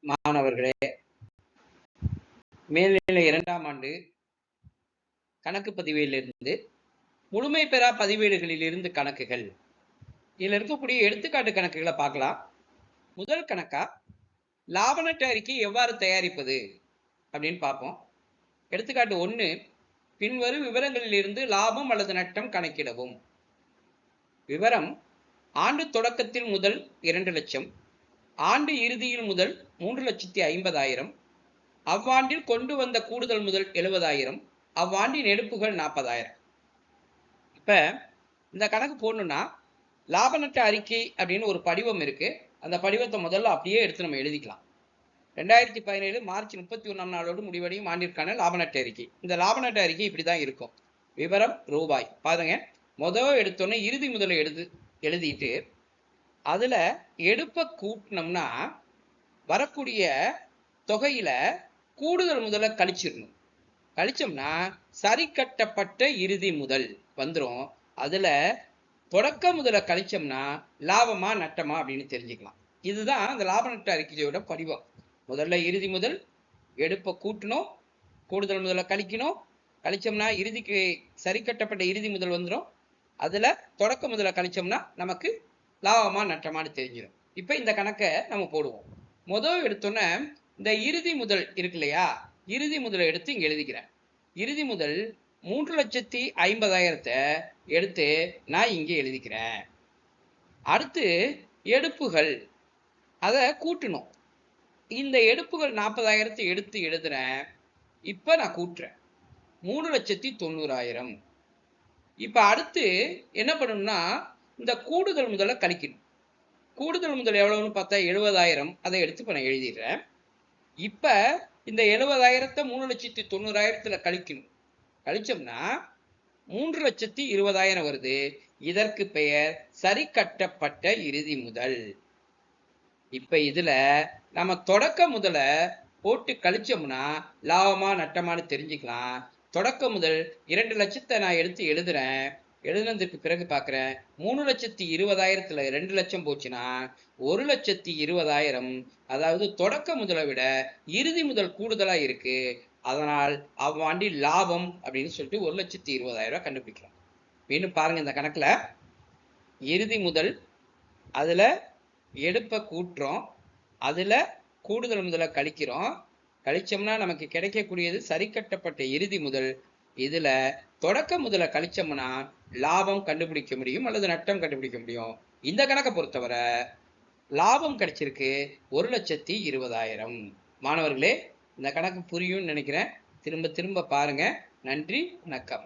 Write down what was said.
மாணவர்களே, மேல்நிலை 2ஆம் ஆண்டு கணக்கு பதிவேலிருந்து முழுமை பெறா பதிவேடுகளில் இருந்து கணக்குகள், இதில் இருக்கக்கூடிய எடுத்துக்காட்டு கணக்குகளை பார்க்கலாம். முதல் கணக்கா லாப நட்ட அறிக்கை எவ்வாறு தயாரிப்பது அப்படின்னு பார்ப்போம். எடுத்துக்காட்டு 1, பின்வரும் விவரங்களில் இருந்து லாபம் அல்லது நட்டம் கணக்கிடவும். விவரம்: ஆண்டு தொடக்கத்தில் முதல் 2 லட்சம், ஆண்டு இறுதியில் முதல் 3,50,000, அவ்வாண்டில் கொண்டு வந்த கூடுதல் முதல் 70,000, அவ்வாண்டின் எடுப்புகள் 40,000. இப்ப இந்த கணக்கு போடணும்னா லாப நட்ட அறிக்கை அப்படின்னு ஒரு படிவம் இருக்கு. அந்த படிவத்தை முதல்ல அப்படியே எடுத்து நம்ம எழுதிக்கலாம். 2017 மார்ச் 31ஆம் நாளோடு முடிவடையும் ஆண்டிற்கான லாப நட்ட அறிக்கை. இந்த லாப நட்ட அறிக்கை இப்படிதான் இருக்கும். விவரம் ரூபாய். பாருங்க, முதல் எடுத்தோன்னே இறுதி முதல எழுதிட்டு அதுல எடுப்ப கூட்டினோம்னா வரக்கூடிய தொகையில கூடுதல் முதல கழிச்சிடணும். கழிச்சோம்னா சரி கட்டப்பட்ட இறுதி முதல் வந்துடும். அதுல தொடக்க முதல கழிச்சோம்னா லாபமா நட்டமா அப்படின்னு தெரிஞ்சுக்கலாம். இதுதான் அந்த லாப நட்ட அறிக்கையோட படிவம். முதல்ல இறுதி முதல் எடுப்ப கூட்டணும், கூடுதல் முதல கழிக்கணும், கழிச்சோம்னா இறுதிக்கு சரி கட்டப்பட்ட இறுதி முதல் வந்துடும். அதுல தொடக்க முதல கழிச்சோம்னா நமக்கு லாபமா நட்டமானு தெரிஞ்சிடும். இப்ப இந்த கணக்கை நம்ம போடுவோம். முதல் எடுத்தோன்னே இந்த இறுதி முதல் இருக்கு இல்லையா, இறுதி முதல எடுத்து இங்க எழுதிக்கிறேன். இறுதி முதல் 3,50,000 எடுத்து நான் இங்கே எழுதிக்கிறேன். அடுத்து எடுப்புகள், அதை கூட்டணும். இந்த எடுப்புகள் 40,000 எடுத்து எழுதுறேன். இப்ப நான் கூட்டுறேன் 3,90,000. இப்ப அடுத்து என்ன பண்ணணும்னா இந்த கூடுதல் முதல கழிக்கணும். கூடுதல் முதல் எவ்வளவுன்னு பார்த்தா 70,000. அதை எடுத்து இப்ப நான் எழுதிடுறேன். இப்ப இந்த 70,000 3,90,000 கழிக்கணும். கழிச்சோம்னா 3,20,000 வருது. இதற்கு பெயர் சரி கட்டப்பட்ட இறுதி முதல். இப்ப இதுல நம்ம தொடக்க முதல போட்டு கழிச்சோம்னா லாபமா நட்டமானு தெரிஞ்சுக்கலாம். தொடக்க முதல் 2 லட்சத்தை நான் எடுத்து எழுதுறேன். எழுதுனதுக்கு பிறகு பார்க்குறேன் 3,20,000த்துல 2 லட்சம் போச்சுன்னா 1,20,000. அதாவது தொடக்க முதலை விட இறுதி முதல் கூடுதலா இருக்கு. அதனால் அவ்வாண்டில் லாபம் அப்படின்னு சொல்லிட்டு 1,20,000 கண்டுபிடிக்கலாம். மீண்டும் பாருங்க, இந்த கணக்குல இறுதி முதல், அதுல எடுப்ப கூட்டுறோம், அதுல கூடுதல் முதல கழிக்கிறோம். கழிச்சோம்னா நமக்கு கிடைக்கக்கூடியது சரி கட்டப்பட்ட இறுதி முதல். இதுல தொடக்க முதல கழிச்சோம்னா லாபம் கண்டுபிடிக்க முடியும் அல்லது நட்டம் கண்டுபிடிக்க முடியும். இந்த கணக்கை பொறுத்தவரை லாபம் கிடைச்சிருக்கு 1,20,000. மாணவர்களே, இந்த கணக்கு புரியும்னு நினைக்கிறேன். திரும்ப திரும்ப பாருங்க. நன்றி, வணக்கம்.